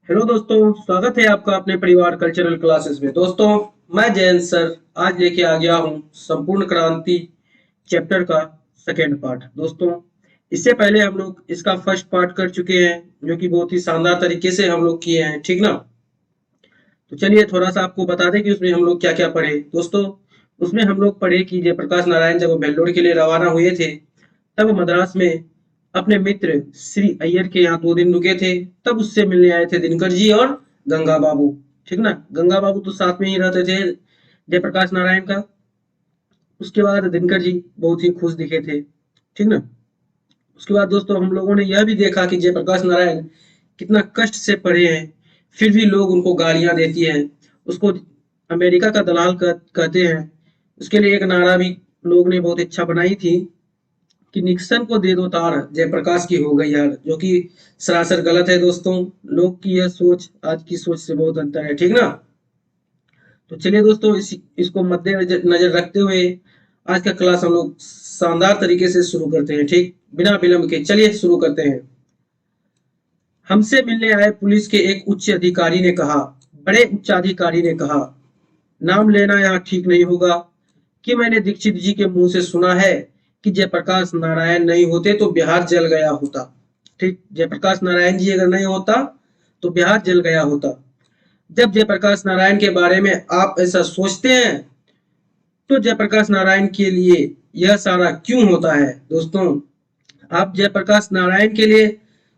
Hello दोस्तों, स्वागत है आपका अपने परिवार कल्चरल क्लासेस में। दोस्तों, मैं जयंत सर आज लेके आ गया हूँ संपूर्ण क्रांति चैप्टर का सेकेंड पार्ट। दोस्तों, इससे पहले हम लोग इसका फर्स्ट पार्ट कर चुके हैं, जो कि बहुत ही शानदार तरीके से हम लोग किए हैं, ठीक ना। तो चलिए थोड़ा सा आपको बता दें कि उसमें हम लोग क्या क्या पढ़े। दोस्तों, उसमें हम लोग पढ़े कि जयप्रकाश नारायण जब वेल्लोर के लिए रवाना हुए थे, तब मद्रास में अपने मित्र श्री अय्यर के यहाँ 2 दिन रुके थे। तब उससे मिलने आए थे दिनकर जी और गंगा बाबू, ठीक ना। गंगा बाबू तो साथ में ही रहते थे जयप्रकाश नारायण का। उसके बाद दिनकर जी बहुत ही खुश दिखे थे, ठीक ना। उसके बाद दोस्तों हम लोगों ने यह भी देखा कि जयप्रकाश नारायण कितना कष्ट से पढ़े हैं, फिर भी लोग उनको गालियां देती हैं, उसको अमेरिका का दलाल कहते हैं। उसके लिए एक नारा भी लोग ने बहुत अच्छा बनाई थी कि निक्सन को दे दो तार, जयप्रकाश की हो गई यार, जो कि सरासर गलत है। दोस्तों, लोग की यह सोच आज की सोच से बहुत अंतर है, ठीक ना। तो चलिए दोस्तों, इसको मद्देनजर नजर रखते हुए आज का क्लास हम लोग शानदार तरीके से शुरू करते हैं, ठीक बिना विलंब के। चलिए शुरू करते हैं। हमसे मिलने आए पुलिस के एक उच्च अधिकारी ने कहा, बड़े उच्चाधिकारी ने कहा, नाम लेना यहाँ ठीक नहीं होगा, कि मैंने दीक्षित जी के मुंह से सुना है कि जयप्रकाश नारायण नहीं होते तो बिहार जल गया होता। ठीक, जयप्रकाश नारायण जी अगर नहीं होता तो बिहार जल गया होता। जब जयप्रकाश नारायण के बारे में आप ऐसा सोचते हैं तो जयप्रकाश नारायण के लिए यह सारा क्यों होता है। दोस्तों, आप जयप्रकाश नारायण के लिए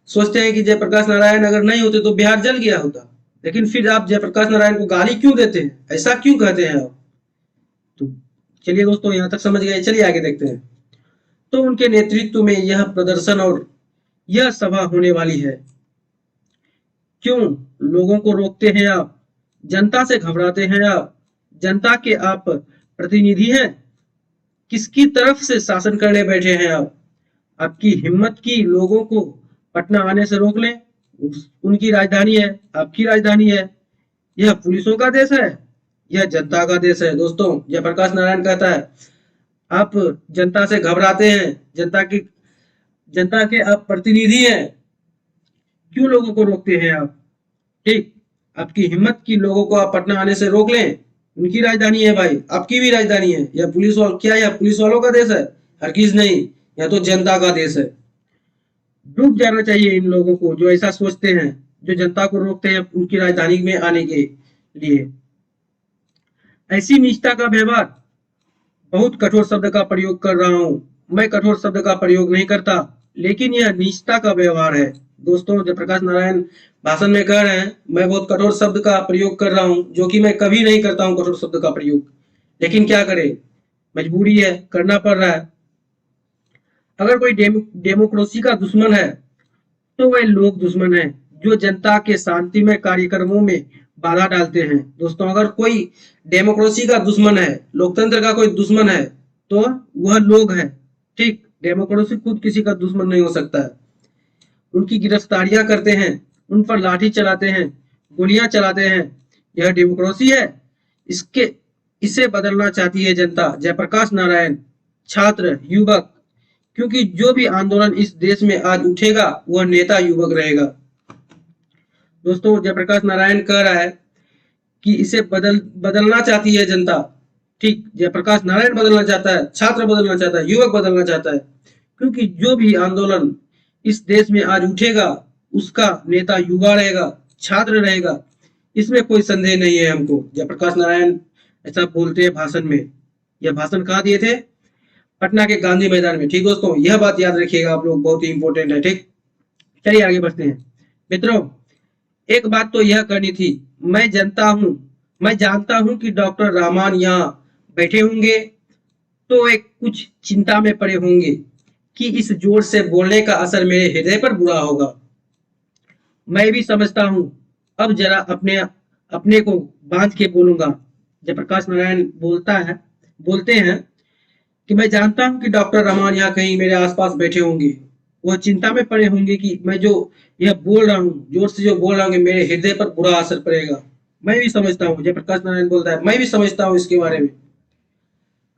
सोचते हैं कि जयप्रकाश नारायण अगर नहीं होते तो बिहार जल गया होता, लेकिन फिर आप जयप्रकाश नारायण को गाली क्यों देते हैं, ऐसा क्यों कहते हैं आप। तो चलिए दोस्तों, यहां तक समझ गए, चलिए आगे देखते हैं। तो उनके नेतृत्व में यह प्रदर्शन और यह सभा होने वाली है। क्यों लोगों को रोकते हैं आप, जनता से घबराते हैं आप, जनता के आप प्रतिनिधि हैं, किसकी तरफ से शासन करने बैठे हैं आप। आपकी हिम्मत की लोगों को पटना आने से रोक लें, उनकी राजधानी है, आपकी राजधानी है। यह पुलिसों का देश है, यह जनता का देश है। दोस्तों, जयप्रकाश नारायण कहता है आप जनता से घबराते हैं, जनता के आप प्रतिनिधि हैं, क्यों लोगों को रोकते हैं आप। ठीक, आपकी हिम्मत की लोगों को आप पटना आने से रोक लें, उनकी राजधानी है भाई, आपकी भी राजधानी है। यह पुलिस वाल क्या, यह पुलिस वालों का देश है, हरगिज नहीं, यह तो जनता का देश है। डूब जाना चाहिए इन लोगों को जो ऐसा सोचते हैं, जो जनता को रोकते हैं उनकी राजधानी में आने के लिए। ऐसी नीचता का व्यवहार, बहुत कठोर शब्द का प्रयोग कर रहा हूं, मैं कठोर शब्द का प्रयोग नहीं करता, लेकिन यह नीचता का व्यवहार है। दोस्तों, जयप्रकाश नारायण भाषण में कह रहे हैं मैं बहुत कठोर शब्द का प्रयोग कर रहा हूं, जो कि मैं कभी नहीं करता हूं कठोर शब्द का प्रयोग, लेकिन क्या करें, मजबूरी है, करना पड़ रहा है। अगर कोई डेमोक्रेसी का दुश्मन है तो वह लोग दुश्मन है जो जनता के शांतिमय कार्यक्रमों में बाधा डालते हैं। दोस्तों, अगर कोई डेमोक्रेसी का दुश्मन है, लोकतंत्र का कोई दुश्मन है, तो वह लोग है। ठीक, डेमोक्रेसी खुद किसी का दुश्मन नहीं हो सकता है। उनकी गिरफ्तारियां करते हैं, उन पर लाठी चलाते हैं, गोलियां चलाते हैं, यह डेमोक्रेसी है। इसके इसे बदलना चाहती है जनता। जयप्रकाश नारायण, छात्र, युवक, क्योंकि जो भी आंदोलन इस देश में आज उठेगा वह नेता युवक रहेगा। दोस्तों, जयप्रकाश नारायण कह रहा है कि इसे बदलना चाहती है जनता। ठीक, जयप्रकाश नारायण बदलना चाहता है, छात्र बदलना चाहता है, युवक बदलना चाहता है, क्योंकि जो भी आंदोलन इस देश में आज उठेगा उसका नेता युवा रहेगा, छात्र रहेगा, इसमें कोई संदेह नहीं है हमको। जयप्रकाश नारायण ऐसा बोलते हैं भाषण में। यह भाषण कहाँ दिए थे, पटना के गांधी मैदान में। ठीक दोस्तों, यह बात याद रखिएगा आप लोग, बहुत ही इंपॉर्टेंट है। ठीक, चलिए आगे बढ़ते हैं। मित्रों, एक बात तो यह करनी थी, मैं जनता हूं, मैं जानता हूं कि डॉक्टर रहमान यहाँ बैठे होंगे तो एक कुछ चिंता में पड़े होंगे कि इस जोर से बोलने का असर मेरे हृदय पर बुरा होगा। मैं भी समझता हूं, अब जरा अपने अपने को बांध के बोलूंगा। जयप्रकाश नारायण बोलते हैं कि मैं जानता हूं कि डॉक्टर रहमान यहाँ कहीं मेरे आसपास बैठे होंगे, वह चिंता में पड़े होंगे कि मैं जो यह बोल रहा हूँ, जोर से जो बोल रहा हूँ, मेरे हृदय पर बुरा असर पड़ेगा। मैं भी समझता हूँ, जयप्रकाश नारायण बोलता है, मैं भी समझता हूँ इसके बारे में।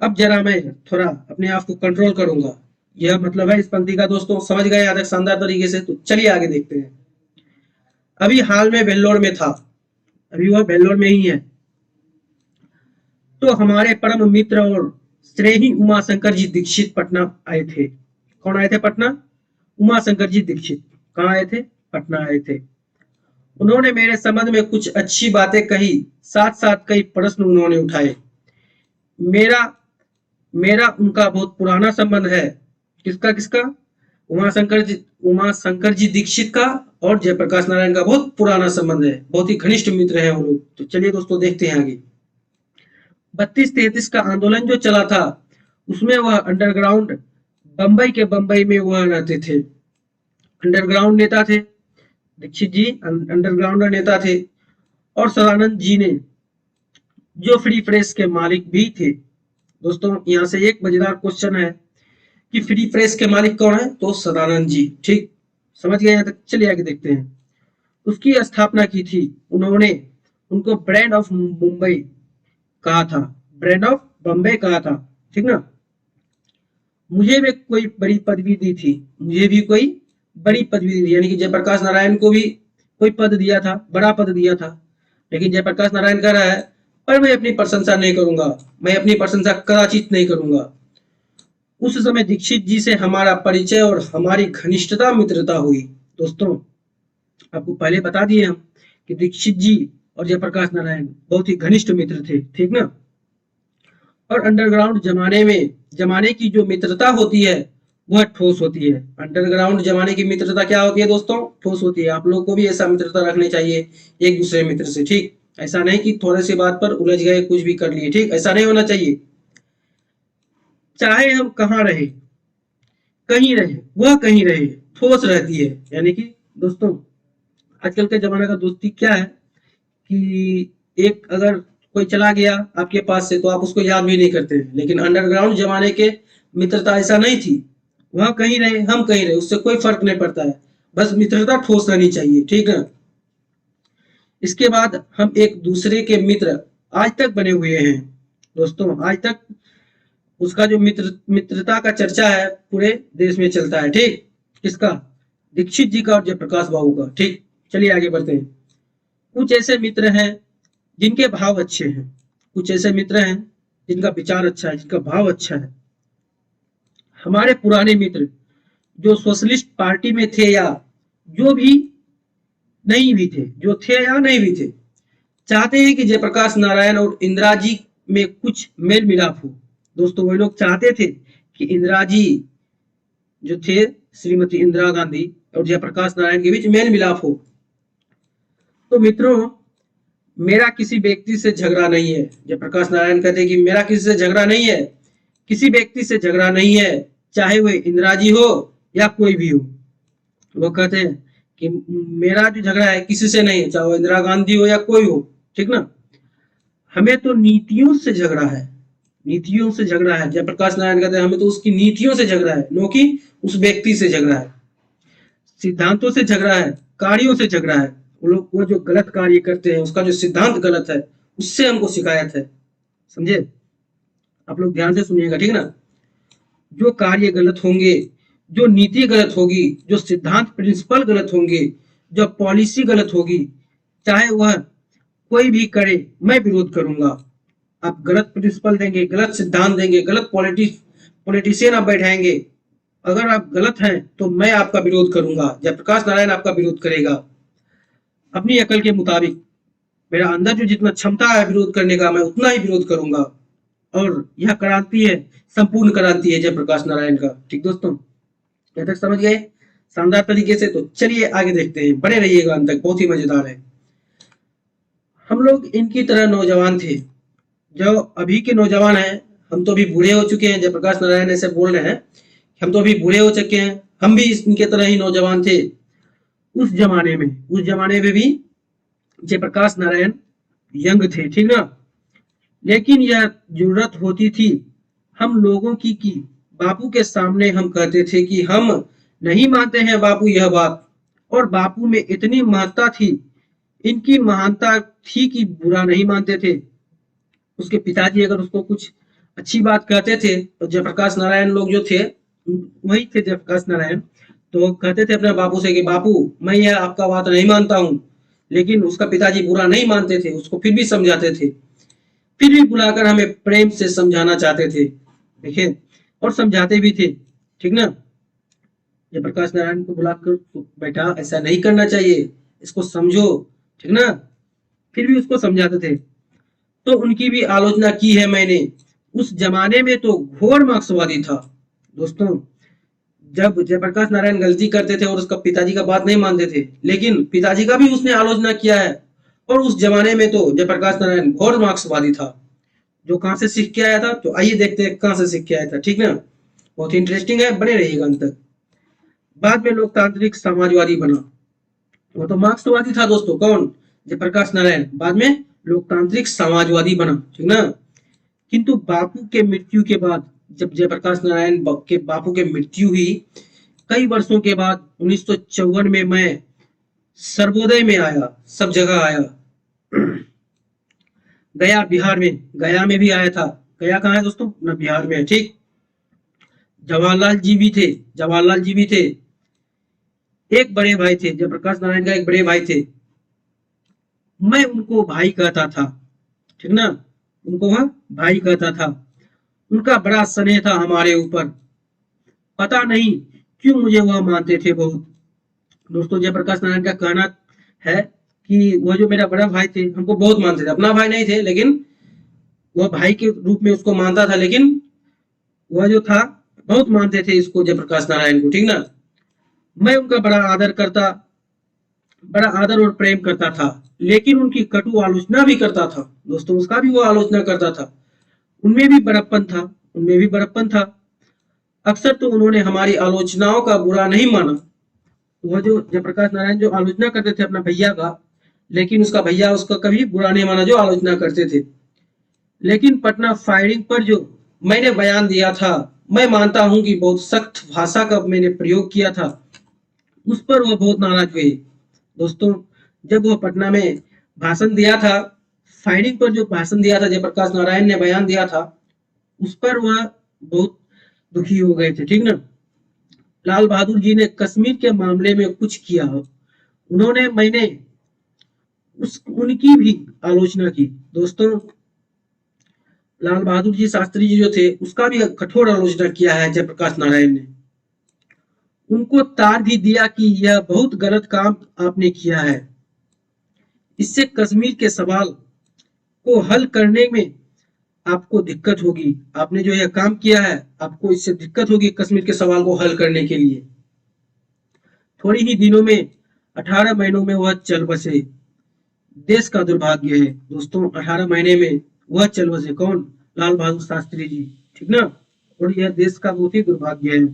अब जरा मैं थोड़ा अपने आप को कंट्रोल करूंगा, यह मतलब है इस पंक्ति का। दोस्तों, समझ गए आज शानदार तरीके से। तो चलिए आगे देखते हैं। अभी हाल में वेल्लोर में था, अभी वह वेल्लोर में ही है। तो हमारे परम मित्र और स्नेही उमा शंकर जी दीक्षित पटना आए थे। कौन आए थे पटना? उमा शंकर जी दीक्षित। कहाँ आए थे? पटना आए थे। उन्होंने मेरे संबंध में कुछ अच्छी बातें कही, साथ साथ कई प्रश्न उन्होंने उठाए। मेरा मेरा उनका बहुत पुराना संबंध है। किसका किसका? उमा शंकर जी दीक्षित का और जयप्रकाश नारायण का बहुत पुराना संबंध है, बहुत ही घनिष्ठ मित्र हैं वो लोग। तो चलिए दोस्तों देखते हैं आगे। 32-33 का आंदोलन जो चला था, उसमें वह अंडरग्राउंड बंबई में वह रहते थे। अंडरग्राउंड नेता थे दीक्षित जी, अंडरग्राउंड नेता थे। और सदानंद जी ने जो फ्री प्रेस के मालिक भी थे। दोस्तों यहाँ से एक मजेदार क्वेश्चन है कि फ्री प्रेस के मालिक कौन है? तो सदानंद जी। ठीक, समझ गए यहाँ तक? चलिए आगे देखते हैं। उसकी स्थापना की थी उन्होंने। उनको ब्रांड ऑफ मुंबई कहा था, ब्रांड ऑफ बम्बई कहा था। ठीक ना? मुझे भी कोई बड़ी पदवी दी थी, मुझे भी कोई बड़ी पदवी दी थी, यानी कि जयप्रकाश नारायण को भी कोई पद दिया था, बड़ा पद दिया था। लेकिन जयप्रकाश नारायण कह रहा है पर मैं अपनी प्रशंसा नहीं करूंगा, मैं अपनी प्रशंसा कदाचित नहीं करूंगा। उस समय दीक्षित जी से हमारा परिचय और हमारी घनिष्ठता मित्रता हुई। दोस्तों आपको पहले बता दिए हम कि दीक्षित जी और जयप्रकाश नारायण बहुत ही घनिष्ठ मित्र थे। ठीक ना? और अंडरग्राउंड जमाने की जो मित्रता होती है वह ठोस होती है। अंडरग्राउंड जमाने की मित्रता क्या होती है दोस्तों? ठोस होती है। आप लोगों को भी ऐसा मित्रता रखनी चाहिए एक दूसरे मित्र से। ठीक, ऐसा नहीं कि थोड़े से बात पर उलझ गए, कुछ भी कर लिए। ठीक, ऐसा नहीं होना चाहिए। चाहे हम कहाँ रहे, कहीं रहे, वह कहीं रहे, ठोस रहती है। यानी कि दोस्तों आजकल के जमाने का दोस्ती क्या है कि एक अगर कोई चला गया आपके पास से तो आप उसको याद भी नहीं करते, लेकिन अंडरग्राउंड जमाने के मित्रता ऐसा नहीं थी। वह कहीं रहे, हम कहीं रहे, उससे कोई फर्क नहीं पड़ता है, बस मित्रता ठोस रहनी चाहिए। ठीक है? इसके बाद हम एक दूसरे के मित्र आज तक बने हुए हैं। दोस्तों आज तक उसका जो मित्रता का चर्चा है पूरे देश में चलता है। ठीक, किसका? दीक्षित जी का और जयप्रकाश बाबू का। ठीक, चलिए आगे बढ़ते हैं। कुछ ऐसे मित्र हैं जिनके भाव अच्छे हैं, कुछ ऐसे मित्र हैं जिनका विचार अच्छा है, जिनका भाव अच्छा है। हमारे पुराने मित्र जो सोशलिस्ट पार्टी में थे या जो भी नहीं भी थे, जो थे या नहीं भी थे, चाहते हैं कि जयप्रकाश नारायण और इंदिरा जी में कुछ मेल मिलाप हो। दोस्तों वही लोग चाहते थे कि इंदिरा जी जो थे, श्रीमती इंदिरा गांधी और जयप्रकाश नारायण के बीच मेल मिलाप हो। तो मित्रों मेरा किसी व्यक्ति से झगड़ा नहीं है। जयप्रकाश नारायण कहते हैं कि मेरा किसी से झगड़ा नहीं है, किसी व्यक्ति से झगड़ा नहीं है, चाहे वो इंदिरा जी हो या कोई भी हो। वो कहते हैं कि मेरा जो झगड़ा है किसी से नहीं है, चाहे वो इंदिरा गांधी हो या कोई हो। ठीक ना? हमें तो नीतियों से झगड़ा है, नीतियों से झगड़ा है। जयप्रकाश नारायण कहते हैं हमें तो उसकी नीतियों से झगड़ा है, नो कि उस व्यक्ति से झगड़ा है। सिद्धांतों से झगड़ा है, कार्यों से झगड़ा है। वो लोग वो जो गलत कार्य करते हैं, उसका जो सिद्धांत गलत है, उससे हमको शिकायत है। समझे? आप लोग ध्यान से सुनिएगा। ठीक ना? जो कार्य गलत होंगे, जो नीति गलत होगी, जो सिद्धांत प्रिंसिपल गलत होंगे, जो पॉलिसी गलत होगी, चाहे वह कोई भी करे, मैं विरोध करूंगा। आप गलत प्रिंसिपल देंगे, गलत सिद्धांत देंगे, गलत पॉलिटिशियन आप बैठाएंगे, अगर आप गलत हैं तो मैं आपका विरोध करूंगा, जयप्रकाश नारायण आपका विरोध करेगा अपनी अकल के मुताबिक। मेरा अंदर जो जितना क्षमता है विरोध करने का, मैं उतना ही विरोध करूंगा। और यह क्रांति है, संपूर्ण क्रांति है जयप्रकाश नारायण का। ठीक दोस्तों, यहाँ तक समझ गए शानदार तरीके से? तो चलिए आगे देखते हैं, बने रहिएगा अंत तक, बहुत ही मजेदार है। हम लोग इनकी तरह नौजवान थे। जो अभी के नौजवान हैं, हम तो अभी बूढ़े हो चुके हैं। जयप्रकाश नारायण ऐसे बोल रहे हैं हम तो अभी बूढ़े हो चुके हैं, हम भी इनके तरह ही नौजवान थे। उस जमाने में भी जयप्रकाश नारायण यंग थे। ठीक ना? लेकिन यह जरूरत होती थी हम लोगों की कि बापू के सामने हम कहते थे कि हम नहीं मानते हैं बापू यह बात। और बापू में इतनी महत्ता थी, इनकी महानता थी कि बुरा नहीं मानते थे। उसके पिताजी अगर उसको कुछ अच्छी बात कहते थे तो जयप्रकाश नारायण लोग जो थे, वही थे जयप्रकाश नारायण, तो कहते थे अपने बापू से कि बापू मैं यह आपका बात नहीं मानता हूँ, लेकिन उसका पिताजी बुरा नहीं मानते थे, उसको फिर भी समझाते थे, फिर भी बुलाकर हमें प्रेम से समझाना चाहते थे, देखिए, और समझाते भी थे, ठीक ना। जयप्रकाश नारायण को बुलाकर बेटा ऐसा नहीं करना चाहिए, इसको समझो, ठीक ना, फिर भी उसको समझाते थे। तो उनकी भी आलोचना की है मैंने। उस जमाने में तो घोर मार्क्सवादी था दोस्तों। जब जयप्रकाश नारायण गलती करते थे और उसका पिताजी का बात नहीं मानते थे, लेकिन पिताजी का भी उसने आलोचना किया है। और उस जमाने में तो जयप्रकाश नारायण घोर मार्क्सवादी था। जो कहां से सीख के आया था, तो आइए देखते हैं कहां से सीख के आया था, ठीक ना। बहुत इंटरेस्टिंग है, बने रहिएगा अंत तक। बाद में लोकतांत्रिक समाजवादी बना। वो तो मार्क्सवादी था दोस्तों, कौन? जयप्रकाश नारायण। बाद में लोकतांत्रिक समाजवादी बना, ठीक ना। किंतु बापू के मृत्यु के बाद, जब जयप्रकाश नारायण के बापू के मृत्यु हुई, कई वर्षों के बाद 1954 में मैं सर्वोदय में आया, सब जगह आया। गया बिहार में, गया में भी आया था। गया कहाँ है दोस्तों? ना बिहार में है, ठीक। जवाहरलाल जी भी थे, जवाहरलाल जी भी थे। एक बड़े भाई थे, जयप्रकाश नारायण का एक बड़े भाई थे। मैं उनको भाई कहता था, ठीक ना, उनको वह भाई कहता था। उनका बड़ा स्नेह था हमारे ऊपर। पता नहीं क्यों मुझे वह मानते थे बहुत। दोस्तों जयप्रकाश नारायण का कहना है कि वह जो मेरा बड़ा भाई थे, हमको बहुत मानते थे। अपना भाई नहीं थे, लेकिन वह भाई के रूप में उसको मानता था। लेकिन वह जो था, बहुत मानते थे इसको, जयप्रकाश नारायण को, ठीक ना। मैं उनका बड़ा आदर और प्रेम करता था, लेकिन उनकी कटु आलोचना भी करता था दोस्तों। उसका भी वो आलोचना करता था। उनमें भी बड़प्पन था, उनमें भी बड़प्पन था। अक्सर तो उन्होंने हमारी आलोचनाओं का बुरा नहीं माना। वह जो जयप्रकाश नारायण जो आलोचना करते थे अपना भैया का, लेकिन उसका भैया उसका कभी बुरा नहीं माना जो आलोचना करते थे। लेकिन पटना फायरिंग पर जो मैंने बयान दिया था, मैं मानता हूं कि बहुत सख्त भाषा का मैंने प्रयोग किया था, उस पर वह बहुत नाराज हुए दोस्तों। जब वह पटना में भाषण दिया था, फायरिंग पर जो भाषण दिया था, जयप्रकाश नारायण ने बयान दिया था, उस पर वह बहुत दुखी हो गए थे, ठीक ना। लाल बहादुर जी ने कश्मीर के मामले में कुछ किया, उन्होंने मैंने उनकी भी आलोचना की दोस्तों। लाल बहादुर जी शास्त्री जी जो थे, उसका भी कठोर आलोचना किया है जयप्रकाश नारायण ने। उनको तार भी दिया कि यह बहुत गलत काम आपने किया है, इससे कश्मीर के सवाल को हल करने में आपको दिक्कत होगी। आपने जो यह काम किया है, आपको इससे दिक्कत होगी कश्मीर के सवाल को हल करने के लिए। थोड़ी ही दिनों में, 18 महीनों में वह चल बसे। देश का दुर्भाग्य है दोस्तों, 18 महीने में वह चल बसे। कौन? लाल बहादुर शास्त्री जी, ठीक ना। और यह देश का बहुत ही दुर्भाग्य है।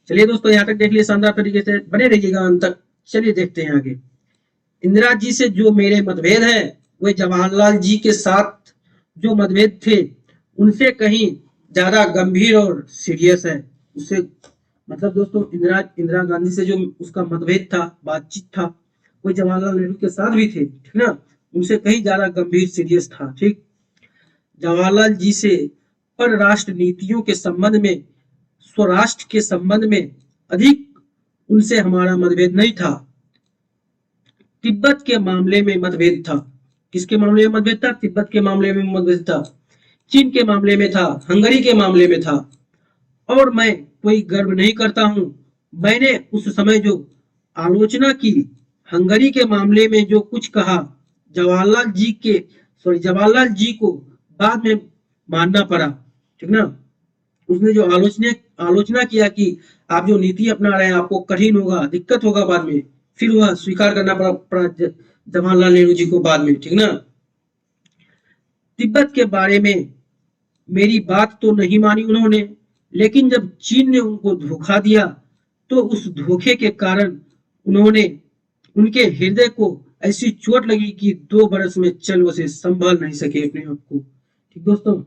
चलिए दोस्तों, यहाँ तक देख लिए शानदार तरीके से, बने रहिएगा अंत तक। चलिए देखते हैं आगे। इंदिरा जी से जो मेरे मतभेद हैं, वे जवाहरलाल जी के साथ जो मतभेद थे, उनसे कहीं ज्यादा गंभीर और सीरियस है। उससे मतलब दोस्तों, इंदिरा गांधी से जो उसका मतभेद था, बातचीत था, वो जवाहरलाल नेहरू के साथ भी थे, ठीक ना। उनसे कहीं ज्यादा गंभीर सीरियस था, ठीक। जवाहरलाल जी से परराष्ट्र नीतियों के संबंध में, स्वराष्ट्र के संबंध में अधिक उनसे हमारा मतभेद नहीं था। तिब्बत के मामले में मतभेद था। किसके मामले में मतभेद था? तिब्बत के मामले में मतभेद था। चीन के मामले में था, हंगरी के मामले में था। और मैं कोई गर्व नहीं करता हूं, मैंने उस समय जो आलोचना की, हंगरी के मामले में जो कुछ कहा, जवाहरलाल जी को बाद में मानना पड़ा, ठीक ना। उसने जो आलोचना किया कि आप जो नीति अपना रहे हैं, आपको कठिन होगा, दिक्कत होगा बाद में, फिर वह स्वीकार करना पड़ा जवाहरलाल नेहरू जी को बाद में, ठीक ना। तिब्बत के बारे में मेरी बात तो नहीं मानी उन्होंने, लेकिन जब चीन ने उनको धोखा दिया, तो उस धोखे के कारण उन्होंने उनके हृदय को ऐसी चोट लगी कि 2 बरस में चल बसे, संभाल नहीं सके अपने आप को, ठीक दोस्तों।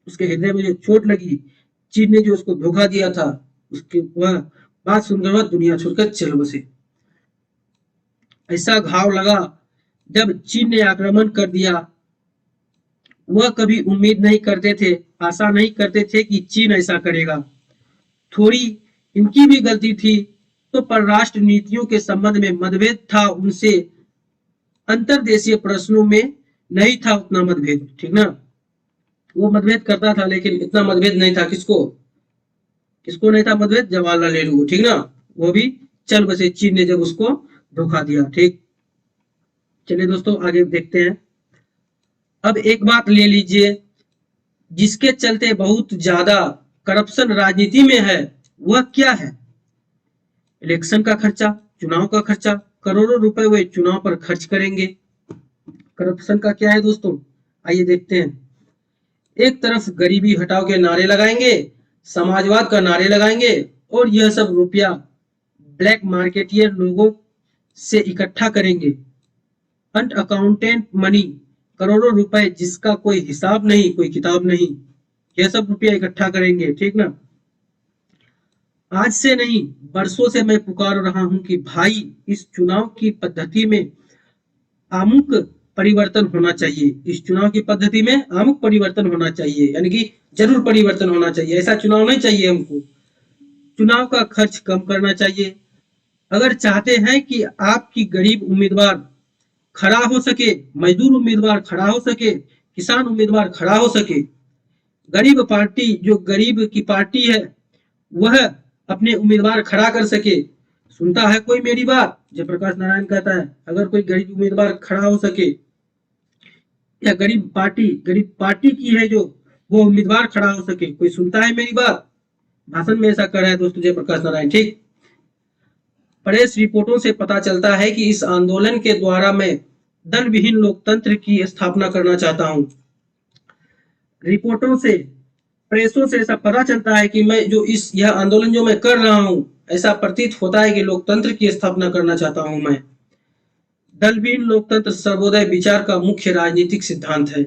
उसके हृदय में जो चोट लगी, चीन ने जो उसको धोखा दिया था, उसके वह बात सुनकर वह दुनिया छोड़कर चल बसे। ऐसा घाव लगा जब चीन ने आक्रमण कर दिया। वह कभी उम्मीद नहीं करते थे, आशा नहीं करते थे कि चीन ऐसा करेगा। थोड़ी इनकी भी गलती थी तो परराष्ट्र नीतियों के संबंध में मतभेद था, उनसे अंतर्देशीय प्रश्नों में नहीं था उतना मतभेद, ठीक ना। वो मतभेद करता था लेकिन इतना मतभेद नहीं था, किसको किसको नहीं था मतभेद, जवाहरलाल नेहरू को, ठीक ना। वो भी चल बसे चीन ने जब उसको धोखा दिया, ठीक। चलिए दोस्तों आगे देखते हैं। अब एक बात ले लीजिए, जिसके चलते बहुत ज्यादा करप्शन राजनीति में है, वह क्या है? इलेक्शन का खर्चा, चुनाव का खर्चा, करोड़ों रुपए वे चुनाव पर खर्च करेंगे। करप्शन का क्या है दोस्तों, आइए देखते हैं। एक तरफ गरीबी हटाओ के नारे लगाएंगे, समाजवाद का नारे लगाएंगे, और यह सब रुपया ब्लैक मार्केटियर लोगों से इकट्ठा करेंगे। अनअकाउंटेड मनी, करोड़ों रुपए जिसका कोई हिसाब नहीं, कोई किताब नहीं, यह सब रुपया इकट्ठा करेंगे, ठीक ना। आज से नहीं, बरसों से मैं पुकार रहा हूं कि भाई इस चुनाव की पद्धति में आमुख परिवर्तन होना चाहिए। इस चुनाव की पद्धति में आमुख परिवर्तन होना चाहिए, यानी कि जरूर परिवर्तन होना चाहिए। ऐसा चुनाव नहीं चाहिए हमको। चुनाव का खर्च कम करना चाहिए। अगर चाहते हैं कि आपकी गरीब उम्मीदवार खड़ा हो सके, मजदूर उम्मीदवार खड़ा हो सके, किसान उम्मीदवार खड़ा हो सके, गरीब पार्टी जो गरीब की पार्टी है वह अपने उम्मीदवार खड़ा कर सके। सुनता है कोई मेरी बात? जयप्रकाश नारायण कहता है अगर कोई गरीब उम्मीदवार खड़ा हो सके, या गरीब पार्टी की है जो, वो उम्मीदवार खड़ा हो सके, कोई सुनता है मेरी बात? भाषण में ऐसा कर रहा है दोस्तों जयप्रकाश नारायण, ठीक। प्रेस रिपोर्टों से पता चलता है कि इस आंदोलन के द्वारा मैं दल विहीन लोकतंत्र की स्थापना करना चाहता हूं। रिपोर्टों से, प्रेसों से ऐसा पता चलता है कि मैं जो यह आंदोलन जो मैं कर रहा हूं, ऐसा प्रतीत होता है कि लोकतंत्र की स्थापना करना चाहता हूं मैं। दलविहीन लोकतंत्र सर्वोदय विचार का मुख्य राजनीतिक सिद्धांत है।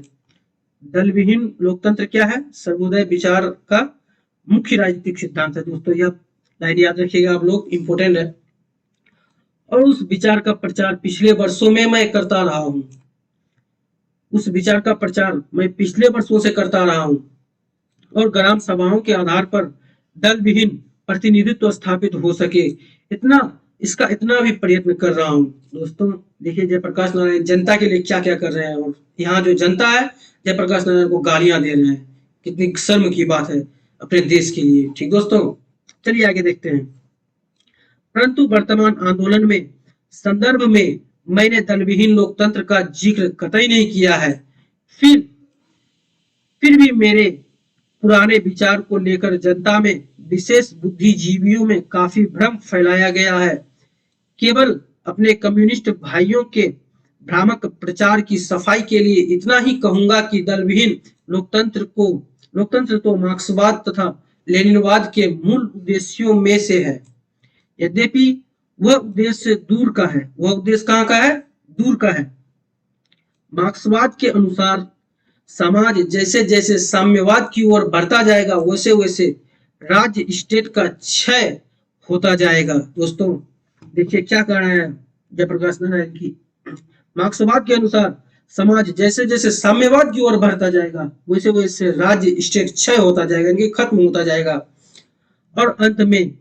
दलविहीन लोकतंत्र क्या है? सर्वोदय विचार का मुख्य राजनीतिक सिद्धांत है। दोस्तों यह लाइन याद रखिएगा आप लोग, इंपोर्टेंट है। और उस विचार का प्रचार पिछले वर्षों में मैं करता रहा हूं। उस विचार का प्रचार मैं पिछले वर्षों से करता रहा हूं, और ग्राम सभाओं के आधार पर दल विहीन प्रतिनिधित्व स्थापित हो सके, इतना भी प्रयत्न कर रहा हूं। दोस्तों देखिए जयप्रकाश नारायण जनता के लिए क्या क्या कर रहे हैं, और यहाँ जो जनता है जयप्रकाश नारायण को गालियां दे रहे हैं। कितनी शर्म की बात है अपने देश के लिए, ठीक दोस्तों। चलिए आगे देखते हैं। परंतु वर्तमान आंदोलन में संदर्भ में मैंने दलविहीन लोकतंत्र का जिक्र कतई नहीं किया है। फिर भी मेरे पुराने विचार को लेकर जनता में, विशेष बुद्धिजीवियों में काफी भ्रम फैलाया गया है। केवल अपने कम्युनिस्ट भाइयों के भ्रामक प्रचार की सफाई के लिए इतना ही कहूंगा कि दलविहीन लोकतंत्र तो मार्क्सवाद तथा लेनिनवाद के मूल उद्देश्यों में से है। यद्यपि वह उद्देश्य दूर का है। वह उद्देश्य कहाँ का है? दूर का है। मार्क्सवाद के अनुसार समाज जैसे जैसे साम्यवाद की ओर बढ़ता जाएगा, वैसे वैसे राज्य स्टेट का क्षय होता जाएगा। दोस्तों देखिए क्या कह रहे हैं जयप्रकाश नारायण की, मार्क्सवाद के अनुसार समाज जैसे जैसे साम्यवाद की ओर बढ़ता जाएगा, वैसे वैसे राज्य स्टेट क्षय होता जाएगा, यानी खत्म होता जाएगा, और अंत में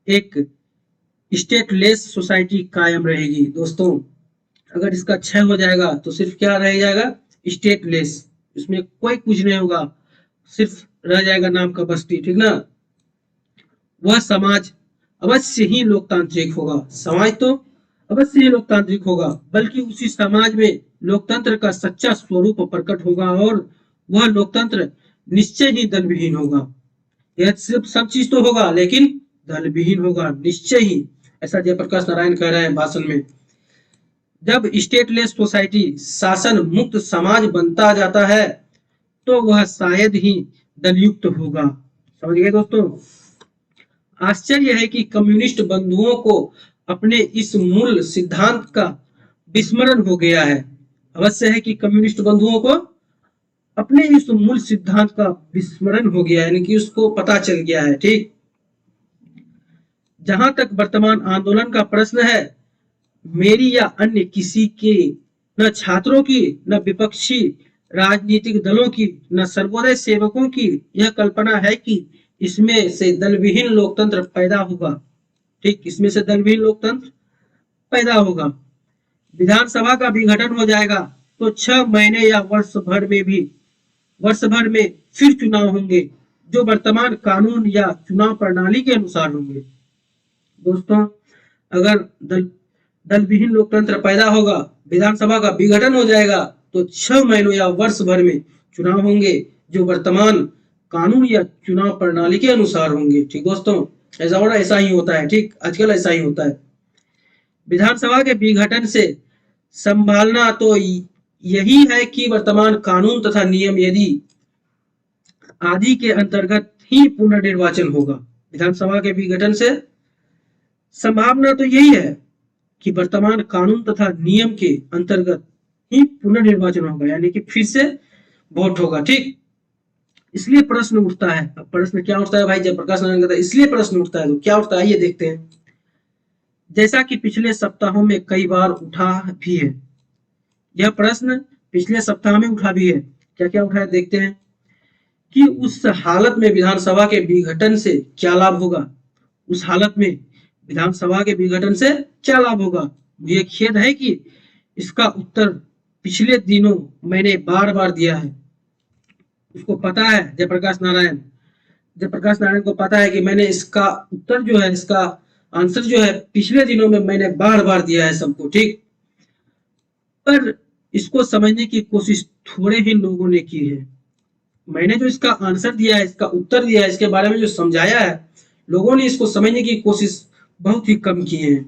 एक स्टेटलेस सोसाइटी कायम रहेगी। दोस्तों अगर इसका क्षय हो जाएगा तो सिर्फ क्या रह जाएगा? स्टेटलेस। इसमें कोई कुछ नहीं होगा, सिर्फ रह जाएगा नाम का बस्ती, ठीक ना। वह समाज अवश्य ही लोकतांत्रिक होगा। समाज तो अवश्य ही लोकतांत्रिक होगा, बल्कि उसी समाज में लोकतंत्र का सच्चा स्वरूप प्रकट होगा, और वह लोकतंत्र निश्चय ही दलविहीन होगा। यह सिर्फ सब चीज तो होगा, लेकिन दलविहीन होगा निश्चय ही, ऐसा जयप्रकाश नारायण कह रहे हैं भाषण में। जब स्टेटलेस सोसाइटी शासन मुक्त समाज बनता जाता है तो वह शायद ही दलयुक्त होगा। समझ गए दोस्तों? आश्चर्य है कि कम्युनिस्ट बंधुओं को अपने इस मूल सिद्धांत का विस्मरण हो गया है। अवश्य है कि कम्युनिस्ट बंधुओं को अपने इस मूल सिद्धांत का विस्मरण हो गया है, यानी कि उसको पता चल गया है, ठीक। जहां तक वर्तमान आंदोलन का प्रश्न है, मेरी या अन्य किसी के, न छात्रों की, न विपक्षी राजनीतिक दलों की, न सर्वोदय सेवकों की यह कल्पना है कि इसमें से दलविहीन लोकतंत्र पैदा होगा। ठीक, इसमें से दल विहीन लोकतंत्र पैदा होगा। विधानसभा का विघटन हो जाएगा तो 6 महीने या वर्ष भर में फिर चुनाव होंगे जो वर्तमान कानून या चुनाव प्रणाली के अनुसार होंगे। दोस्तों, अगर दल विहीन लोकतंत्र पैदा होगा, विधानसभा का विघटन हो जाएगा तो 6 महीनों या वर्ष भर में चुनाव होंगे जो वर्तमान कानून या चुनाव प्रणाली के अनुसार होंगे। ठीक दोस्तों, ऐसा ही होता है। ठीक, आजकल ऐसा ही होता है। विधानसभा के विघटन से संभालना तो यही है कि वर्तमान कानून तथा नियम यदि आदि के अंतर्गत ही पुनर्निर्वाचन होगा। विधानसभा के विघटन से संभावना तो यही है कि वर्तमान कानून तथा नियम के अंतर्गत ही पुनर्निर्वाचन होगा, यानी कि फिर से वोट होगा। ठीक, इसलिए प्रश्न उठता है। अब प्रश्न क्या उठता है भाई, जयप्रकाश नारायण कहता है इसलिए प्रश्न उठता है, तो क्या उठता है ये देखते हैं। जैसा कि पिछले सप्ताहों में कई बार उठा भी है, यह प्रश्न पिछले सप्ताह में उठा भी है। क्या क्या उठा है देखते हैं कि उस हालत में विधानसभा के विघटन से क्या लाभ होगा। उस हालत में विधानसभा के विघटन से क्या लाभ होगा। मुझे खेद है कि इसका उत्तर पिछले दिनों मैंने बार बार दिया है। उसको पता है, जयप्रकाश नारायण को पता है कि मैंने इसका उत्तर जो है, इसका आंसर जो है पिछले दिनों में मैंने बार बार दिया है सबको। ठीक, पर इसको समझने की कोशिश थोड़े ही लोगों ने की है। मैंने जो इसका आंसर दिया है, इसका उत्तर दिया है, इसके बारे में जो समझाया है, लोगों ने इसको समझने की कोशिश बहुत ही कम की है।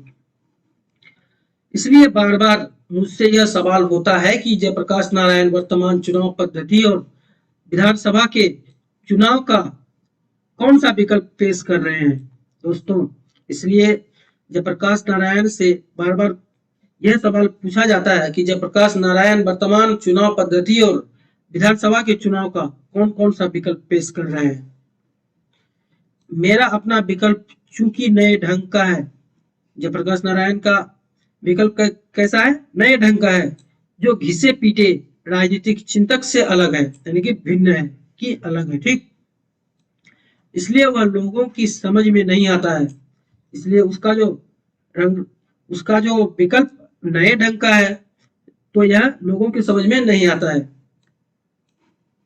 इसलिए बार बार मुझसे यह सवाल होता है कि जयप्रकाश नारायण वर्तमान चुनाव पद्धति और विधानसभा के चुनाव का कौन सा विकल्प पेश कर रहे हैं। दोस्तों, इसलिए जयप्रकाश नारायण से बार बार यह सवाल पूछा जाता है कि जयप्रकाश नारायण वर्तमान चुनाव पद्धति और विधानसभा के चुनाव का कौन कौन सा विकल्प पेश कर रहे हैं। मेरा अपना विकल्प चूंकि नए ढंग का है। जयप्रकाश नारायण का विकल्प कैसा है, नए ढंग का है, जो घिसे पीटे राजनीतिक चिंतक से अलग है, यानी कि भिन्न है, कि अलग है। ठीक, इसलिए वह लोगों की समझ में नहीं आता है। इसलिए उसका जो विकल्प नए ढंग का है, तो यह लोगों की समझ में नहीं आता है।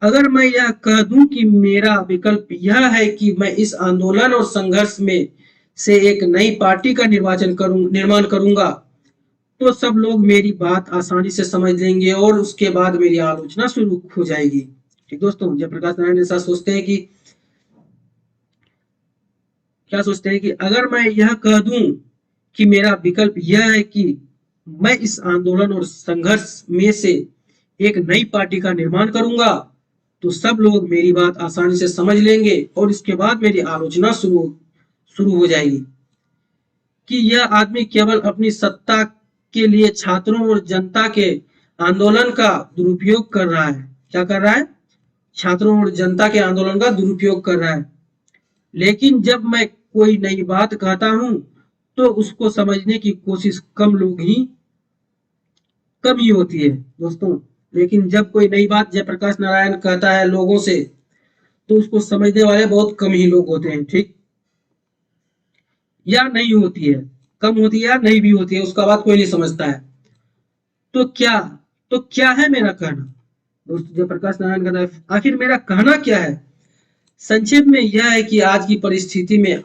अगर मैं यह कह दूं कि मेरा विकल्प यह है कि मैं इस आंदोलन और संघर्ष में से एक नई पार्टी का निर्माण करूंगा, तो सब लोग मेरी बात आसानी से समझ लेंगे और उसके बाद मेरी आलोचना शुरू हो जाएगी। ठीक दोस्तों, जयप्रकाश नारायण ऐसा सोचते हैं कि क्या सोचते हैं कि अगर मैं यह कह दूं कि मेरा विकल्प यह है कि मैं इस आंदोलन और संघर्ष में से एक नई पार्टी का निर्माण करूंगा, तो सब लोग मेरी बात आसानी से समझ लेंगे और इसके बाद मेरी आलोचना शुरू हो जाएगी कि यह आदमी केवल अपनी सत्ता के लिए छात्रों और जनता के आंदोलन का दुरुपयोग कर रहा है। क्या कर रहा है, छात्रों और जनता के आंदोलन का दुरुपयोग कर रहा है। लेकिन जब मैं कोई नई बात कहता हूं तो उसको समझने की कोशिश कम ही होती है। दोस्तों, लेकिन जब कोई नई बात जयप्रकाश नारायण कहता है लोगों से, तो उसको समझने वाले बहुत कम ही लोग होते हैं। ठीक, या नहीं होती है, कम होती है या नहीं भी होती है, उसका बात कोई नहीं समझता है। तो क्या है मेरा कहना। दोस्तों, जयप्रकाश नारायण कहता है आखिर मेरा कहना क्या है। संक्षेप में यह है कि आज की परिस्थिति में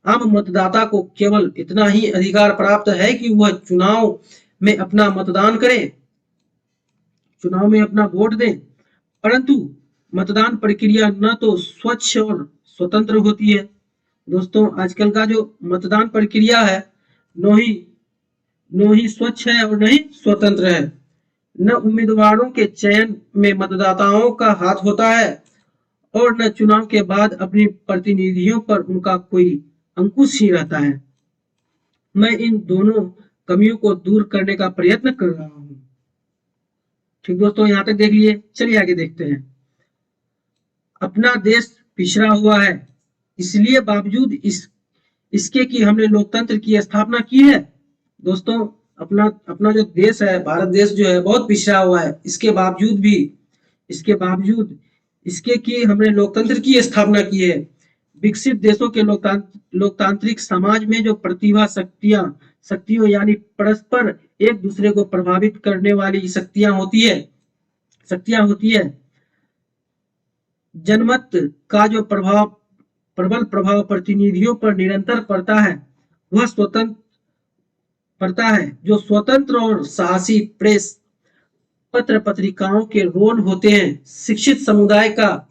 आम मतदाता को केवल इतना ही अधिकार प्राप्त है कि वह चुनाव में अपना मतदान करें, चुनाव में अपना वोट दें, परंतु मतदान प्रक्रिया न तो स्वच्छ और स्वतंत्र होती है। दोस्तों, आजकल का जो मतदान प्रक्रिया है नो ही स्वच्छ है और न ही स्वतंत्र है। न उम्मीदवारों के चयन में मतदाताओं का हाथ होता है और न चुनाव के बाद अपने प्रतिनिधियों पर उनका कोई अंकुश ही रहता है। मैं इन दोनों कमियों को दूर करने का प्रयत्न कर रहा हूं। ठीक दोस्तों, यहां तक देख लिए, चलिए आगे देखते हैं। अपना देश पिछड़ा हुआ है, इसलिए बावजूद इसके कि हमने लोकतंत्र की स्थापना की है। दोस्तों, अपना जो देश है, भारत देश जो है बहुत पिछड़ा हुआ है। इसके बावजूद इसके कि हमने लोकतंत्र की स्थापना की है, विकसित देशों के लोकतांत्रिक समाज में जो प्रतिभा शक्तियों यानी परस्पर एक दूसरे को प्रभावित करने वाली शक्तियां होती है, जनमत का जो प्रबल प्रभाव प्रतिनिधियों पर निरंतर पड़ता है, वह जो स्वतंत्र और साहसी प्रेस पत्र पत्रिकाओं के रोल होते हैं, शिक्षित समुदाय का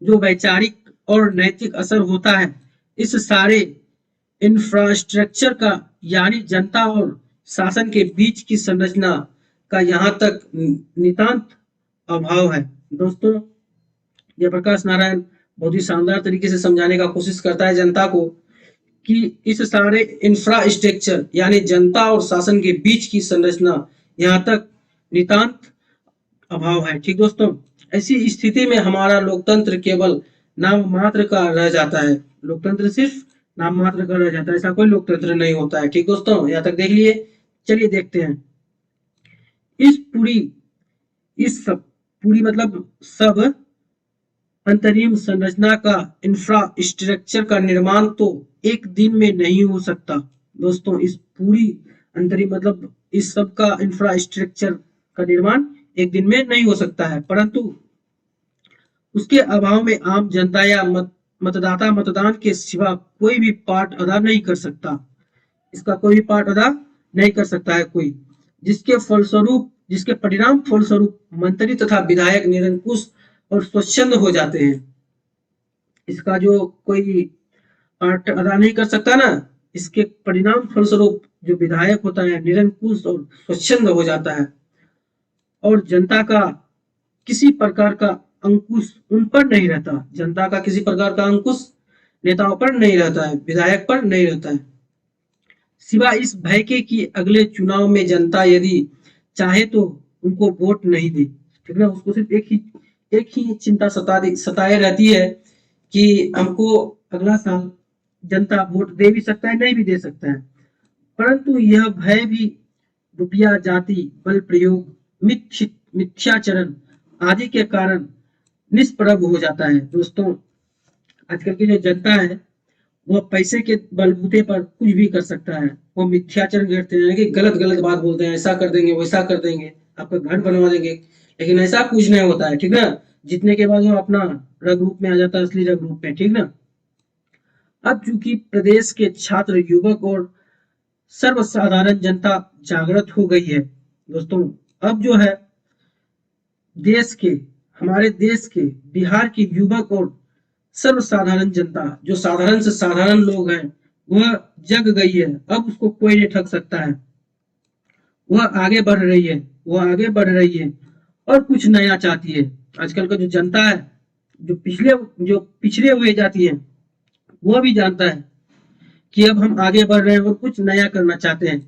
जो वैचारिक और नैतिक असर होता है, इस सारे इंफ्रास्ट्रक्चर का यानी जनता और शासन के बीच की संरचना का यहाँ तक नितांत अभाव है। दोस्तों, जयप्रकाश नारायण बहुत ही शानदार तरीके से समझाने का कोशिश करता है जनता को कि इस सारे इंफ्रास्ट्रक्चर यानी जनता और शासन के बीच की संरचना यहाँ तक नितांत अभाव है। ठीक दोस्तों, ऐसी स्थिति में हमारा लोकतंत्र केवल नाम मात्र का रह जाता है। लोकतंत्र सिर्फ नाम मात्र का रह जाता है, ऐसा कोई लोकतंत्र नहीं होता है। ठीक दोस्तों, यहाँ तक देख लिए। चलिए देखते हैं इस पूरी मतलब सब अंतरिम संरचना का इंफ्रास्ट्रक्चर का निर्माण तो एक दिन में नहीं हो सकता। दोस्तों, इस पूरी अंतरिम मतलब इस सब का इंफ्रास्ट्रक्चर का निर्माण एक दिन में नहीं हो सकता है, परंतु उसके अभाव में आम जनता या मतदाता मतदान के सिवा कोई भी पार्ट अदा नहीं कर सकता। इसका कोई भी पार्ट अदा नहीं कर सकता है कोई, जिसके परिणाम फलस्वरूप मंत्री तथा विधायक निरंकुश और स्वच्छंद हो जाते हैं। इसका जो कोई पार्ट अदा नहीं कर सकता ना, इसके परिणाम फलस्वरूप जो विधायक होता है निरंकुश और स्वच्छंद हो जाता है, और जनता का किसी प्रकार का अंकुश उन पर नहीं रहता। जनता का किसी प्रकार का अंकुश नेताओं पर नहीं रहता है, विधायक पर नहीं रहता है, सिवाय इस भय के कि अगले चुनाव में जनता यदि चाहे तो उनको वोट नहीं दे। ठीक ना, उसको सिर्फ एक ही चिंता सताए रहती है कि हमको अगला साल जनता वोट दे भी सकता है, नहीं भी दे सकता है, परंतु यह भय भी रुपया, जाति, बल प्रयोग, मिथ्याचरण आदि के कारण निष्प्रभ हो जाता है। दोस्तों, आजकल की जो जनता है वो पैसे के बलबूते पर कुछ भी कर सकता है। वो मिथ्याचरण करते हैं कि गलत बात बोलते हैं, ऐसा कर देंगे, वैसा कर देंगे, आपका घर बनवा देंगे, लेकिन ऐसा कुछ नहीं होता है। ठीक ना, जीतने के बाद वो अपना रंग रूप में आ जाता है, असली रंग रूप में। ठीक ना, अब चूंकि प्रदेश के छात्र, युवक और सर्वसाधारण जनता जागृत हो गई है। दोस्तों, अब जो है हमारे देश के बिहार के युवक और सर्वसाधारण जनता, जो साधारण से साधारण लोग हैं, वह जग गई है। अब उसको कोई नहीं ठग सकता है। वह आगे बढ़ रही है और कुछ नया चाहती है। आजकल का जो जनता है, जो पिछड़े हुए जाती है, वह भी जानता है कि अब हम आगे बढ़ रहे हैं और कुछ नया करना चाहते हैं।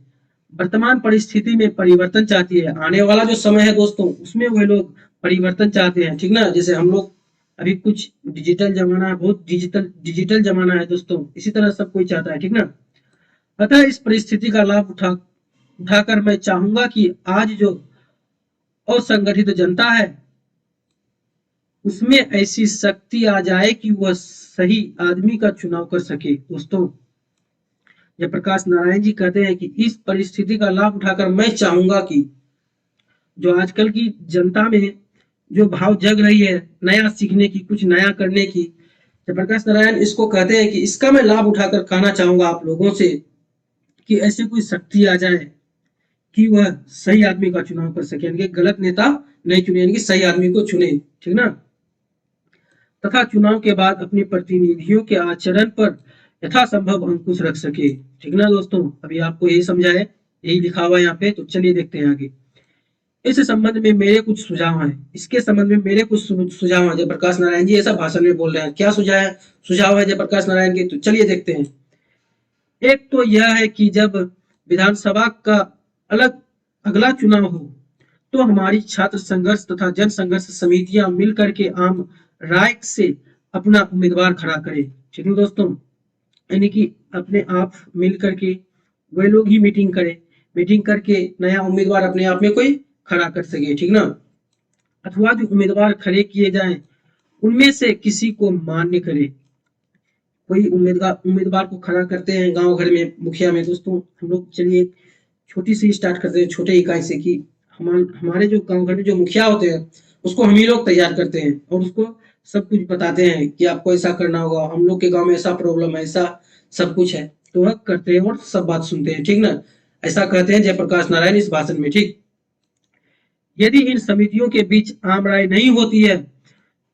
वर्तमान परिस्थिति में परिवर्तन चाहती है। आने वाला जो समय है दोस्तों, उसमें वह लोग परिवर्तन चाहते हैं। ठीक ना, जैसे हम लोग अभी कुछ डिजिटल जमाना है, बहुत डिजिटल जमाना है दोस्तों, इसी तरह सब कोई चाहता है। ठीक ना, अतः इस परिस्थिति का लाभ उठाकर मैं चाहूंगा कि आज जो असंगठित जनता है उसमें ऐसी शक्ति आ जाए कि वह सही आदमी का चुनाव कर सके। दोस्तों, जयप्रकाश नारायण जी कहते हैं कि इस परिस्थिति का लाभ उठाकर मैं चाहूंगा कि जो आजकल की जनता में जो भाव जग रही है नया सीखने की, कुछ नया करने की, जयप्रकाश नारायण इसको कहते हैं कि इसका मैं लाभ उठाकर कहना चाहूंगा आप लोगों से कि ऐसे कोई शक्ति आ जाए कि वह सही आदमी का चुनाव कर सके, यानी कि गलत नेता नहीं चुने, यानी कि सही आदमी को चुने। ठीक ना, तथा चुनाव के बाद अपने प्रतिनिधियों के आचरण पर यथासंभव अंकुश रख सके। ठीक ना दोस्तों, अभी आपको यही समझा है, यही लिखा हुआ है यहाँ पे। तो चलिए देखते हैं आगे। इस संबंध में मेरे कुछ सुझाव हैं। इसके संबंध में मेरे कुछ सुझाव हैं। जयप्रकाश नारायण जी ऐसा भाषण में बोल रहे हैं। क्या सुझाव है जयप्रकाश नारायण के? तो चलिए देखते हैं। एक तो यह है कि जब विधानसभा का अगला चुनाव हो तो हमारी छात्र संघर्ष तथा जन संघर्ष समितियां मिलकर के आम राय से अपना उम्मीदवार खड़ा करें। ठीक है दोस्तों, यानी कि अपने आप मिल करके वे लोग ही मीटिंग करके नया उम्मीदवार अपने आप में कोई खड़ा कर सके। ठीक ना, अथवा जो उम्मीदवार खड़े किए जाएं उनमें से किसी को मान्य करे। कोई उम्मीदवार को खड़ा करते हैं गांव घर में मुखिया में। दोस्तों हम लोग चलिए छोटी सी स्टार्ट करते हैं, छोटे इकाई से, कि हमारे जो गांव घर में जो मुखिया होते हैं उसको हम ही लोग तैयार करते हैं और उसको सब कुछ बताते हैं कि आपको ऐसा करना होगा, हम लोग के गांव में ऐसा प्रॉब्लम है, ऐसा सब कुछ है। तो वह करते हैं और सब बात सुनते हैं, ठीक ना। ऐसा कहते हैं जयप्रकाश नारायण इस भाषण में, ठीक। यदि इन समितियों के बीच आम राय नहीं होती है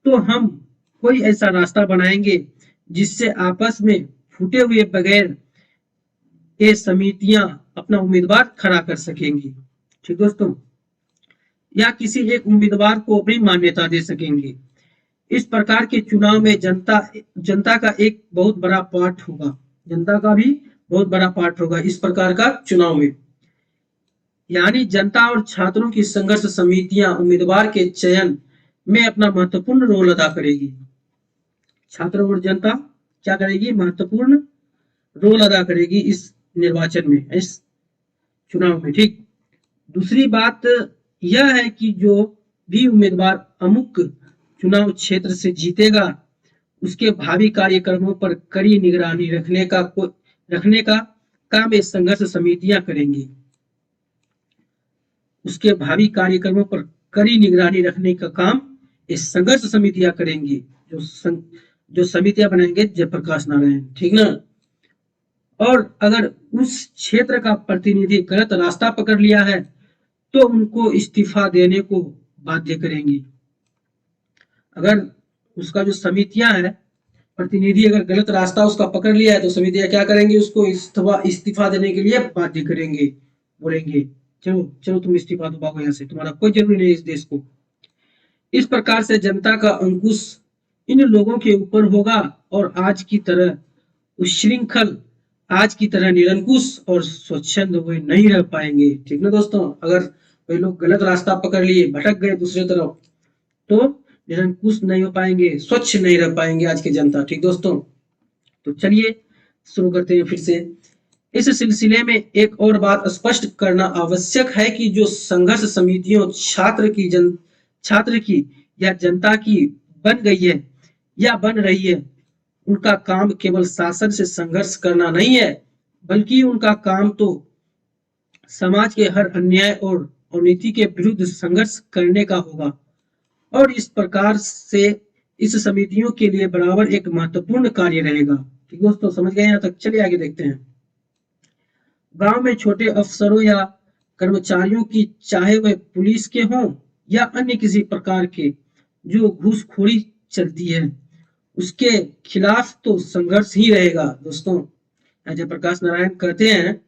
तो हम कोई ऐसा रास्ता बनाएंगे जिससे आपस में फूटे हुए बगैर ये समितियां अपना उम्मीदवार खड़ा कर सकेंगी, ठीक दोस्तों, या किसी एक उम्मीदवार को अपनी मान्यता दे सकेंगे। इस प्रकार के चुनाव में जनता जनता का एक बहुत बड़ा पार्ट होगा, जनता का भी बहुत बड़ा पार्ट होगा इस प्रकार का चुनाव में। यानी जनता और छात्रों की संघर्ष समितियां उम्मीदवार के चयन में अपना महत्वपूर्ण रोल अदा करेगी। छात्र और जनता क्या करेगी, महत्वपूर्ण रोल अदा करेगी इस निर्वाचन में, इस चुनाव में, ठीक। दूसरी बात यह है कि जो भी उम्मीदवार अमुक चुनाव क्षेत्र से जीतेगा उसके भावी कार्यक्रमों पर कड़ी निगरानी रखने का काम ये संघर्ष समितियां करेंगी। उसके भावी कार्यक्रमों पर कड़ी निगरानी रखने का काम ये संघर्ष समितियां करेंगी, जो समितियां बनाएंगे जयप्रकाश नारायण, ठीक ना। और अगर उस क्षेत्र का प्रतिनिधि गलत रास्ता पकड़ लिया है तो उनको इस्तीफा देने को बाध्य करेंगी। अगर उसका जो समितियां है, प्रतिनिधि अगर गलत रास्ता उसका पकड़ लिया है तो समितियां क्या करेंगी, उसको इस्तीफा देने के लिए बाध्य करेंगे, बोलेंगे चलो चलो तुम इस्तीफा दो, भागो यहाँ से, तुम्हारा कोई जरूरी नहीं इस देश को। इस प्रकार से जनता का अंकुश इन लोगों के ऊपर होगा और आज की तरह निरंकुश और स्वच्छंद वे नहीं रह पाएंगे, ठीक ना दोस्तों। अगर वे लोग गलत रास्ता पकड़ लिए, भटक गए दूसरी तरफ, तो निरंकुश नहीं हो पाएंगे, स्वच्छ नहीं रह पाएंगे आज की जनता, ठीक दोस्तों। तो चलिए शुरू करते हैं फिर से। इस सिलसिले में एक और बात स्पष्ट करना आवश्यक है कि जो संघर्ष समितियों छात्र की या जनता की बन गई है या बन रही है, उनका काम केवल शासन से संघर्ष करना नहीं है, बल्कि उनका काम तो समाज के हर अन्याय और अनीति के विरुद्ध संघर्ष करने का होगा। और इस प्रकार से इस समितियों के लिए बराबर एक महत्वपूर्ण कार्य रहेगा, ठीक दोस्तों, समझ गए यहाँ तक। चलिए आगे देखते हैं। गांव में छोटे अफसरों या कर्मचारियों की, चाहे वह पुलिस के हों या अन्य किसी प्रकार के, जो घूसखोरी चलती है उसके खिलाफ तो संघर्ष ही रहेगा दोस्तों। जयप्रकाश नारायण कहते हैं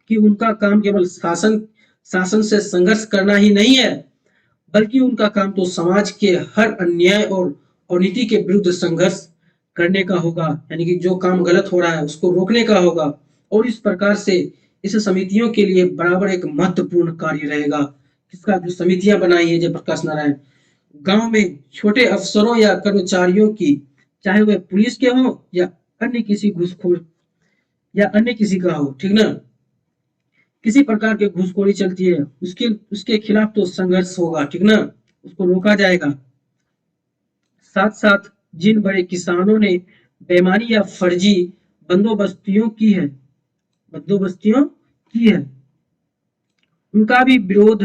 कि उनका काम केवल शासन से संघर्ष करना ही नहीं है, बल्कि उनका काम तो समाज के हर अन्याय और अनीति के विरुद्ध संघर्ष करने का होगा, यानी कि जो काम गलत हो रहा है उसको रोकने का होगा। और इस प्रकार से इस समितियों के लिए बराबर एक महत्वपूर्ण कार्य रहेगा, किसका, जो समितियां बनाई है जयप्रकाश नारायण। गांव में छोटे अफसरों या कर्मचारियों की, चाहे वह पुलिस के हो या अन्य किसी घूसखोर या अन्य किसी का हो, ठीक ना, किसी प्रकार के घूसखोरी चलती है उसके खिलाफ तो संघर्ष होगा, ठीक ना, उसको रोका जाएगा। साथ साथ जिन बड़े किसानों ने बेईमानी या फर्जी बंदोबस्तियों की है उनका भी विरोध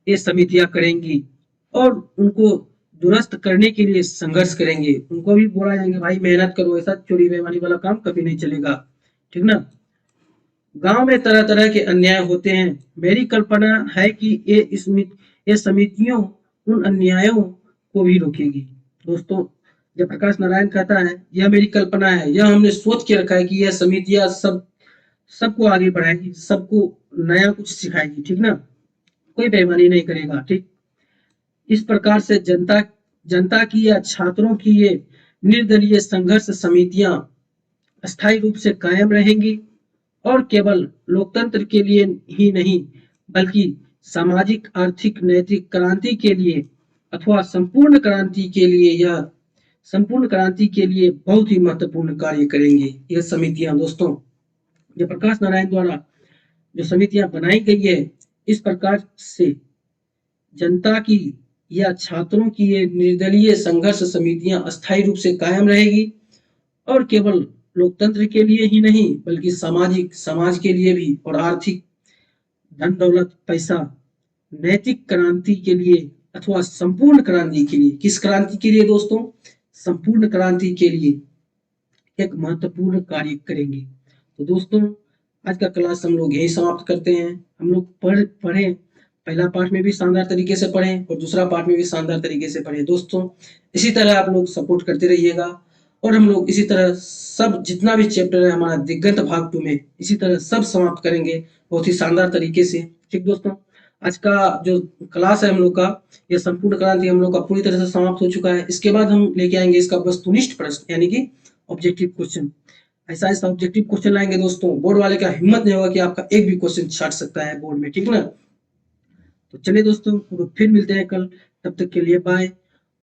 ये समितियां करेंगी और उनको दुरुस्त करने के लिए संघर्ष करेंगे। उनको भी बोला जाएंगे भाई मेहनत करो, ऐसा चोरी बेईमानी वाला काम कभी नहीं चलेगा, ठीक ना। गांव में तरह तरह के अन्याय होते हैं। मेरी कल्पना है कि ये समितियों उन अन्यायों को भी रोकेगी। दोस्तों जयप्रकाश नारायण कहता है यह मेरी कल्पना है, यह हमने सोच के रखा है कि यह समितियां सबको आगे बढ़ाएगी, सबको नया कुछ सिखाएगी, ठीक ना, कोई बेईमानी नहीं करेगा, ठीक। इस प्रकार से जनता की या छात्रों की ये निर्दलीय संघर्ष समितियां अस्थायी रूप से कायम रहेंगी और केवल लोकतंत्र के लिए ही नहीं, बल्कि सामाजिक आर्थिक नैतिक क्रांति के लिए अथवा संपूर्ण क्रांति के लिए बहुत ही महत्वपूर्ण कार्य करेंगे यह समितियां। दोस्तों जयप्रकाश नारायण द्वारा जो समितियां बनाई गई है, इस प्रकार से जनता की या छात्रों की ये निर्दलीय संघर्ष समितियां अस्थायी रूप से कायम रहेगी और केवल लोकतंत्र के लिए ही नहीं बल्कि सामाजिक समाज के लिए भी और आर्थिक धन दौलत पैसा नैतिक क्रांति के लिए अथवा संपूर्ण क्रांति के लिए, किस क्रांति के लिए दोस्तों? संपूर्ण क्रांति के लिए एक महत्वपूर्ण कार्य करेंगे। तो दोस्तों आज का क्लास हम लोग यही समाप्त करते हैं। हम लोग पढ़े पहला पार्ट में भी शानदार तरीके से पढ़ें और दूसरा पार्ट में भी शानदार तरीके से पढ़ें। दोस्तों इसी तरह आप लोग सपोर्ट करते रहिएगा और हम लोग इसी तरह सब जितना भी चैप्टर है हमारा दिगंत भाग 2 में इसी तरह सब समाप्त करेंगे बहुत ही शानदार तरीके से। ठीक दोस्तों, आज का जो क्लास है हम लोग का यह संपूर्ण क्रांति हम लोग का पूरी तरह से समाप्त हो चुका है। इसके बाद हम लेके आएंगे इसका वस्तुनिष्ठ प्रश्न यानी कि ऑब्जेक्टिव क्वेश्चन। ऐसा ऐसा ऑब्जेक्टिव क्वेश्चन लाएंगे दोस्तों, बोर्ड वाले का हिम्मत नहीं होगा कि आपका एक भी क्वेश्चन छाट सकता है बोर्ड में। ठीक ना? तो चलिए दोस्तों फिर मिलते हैं कल, तब तक के लिए बाय।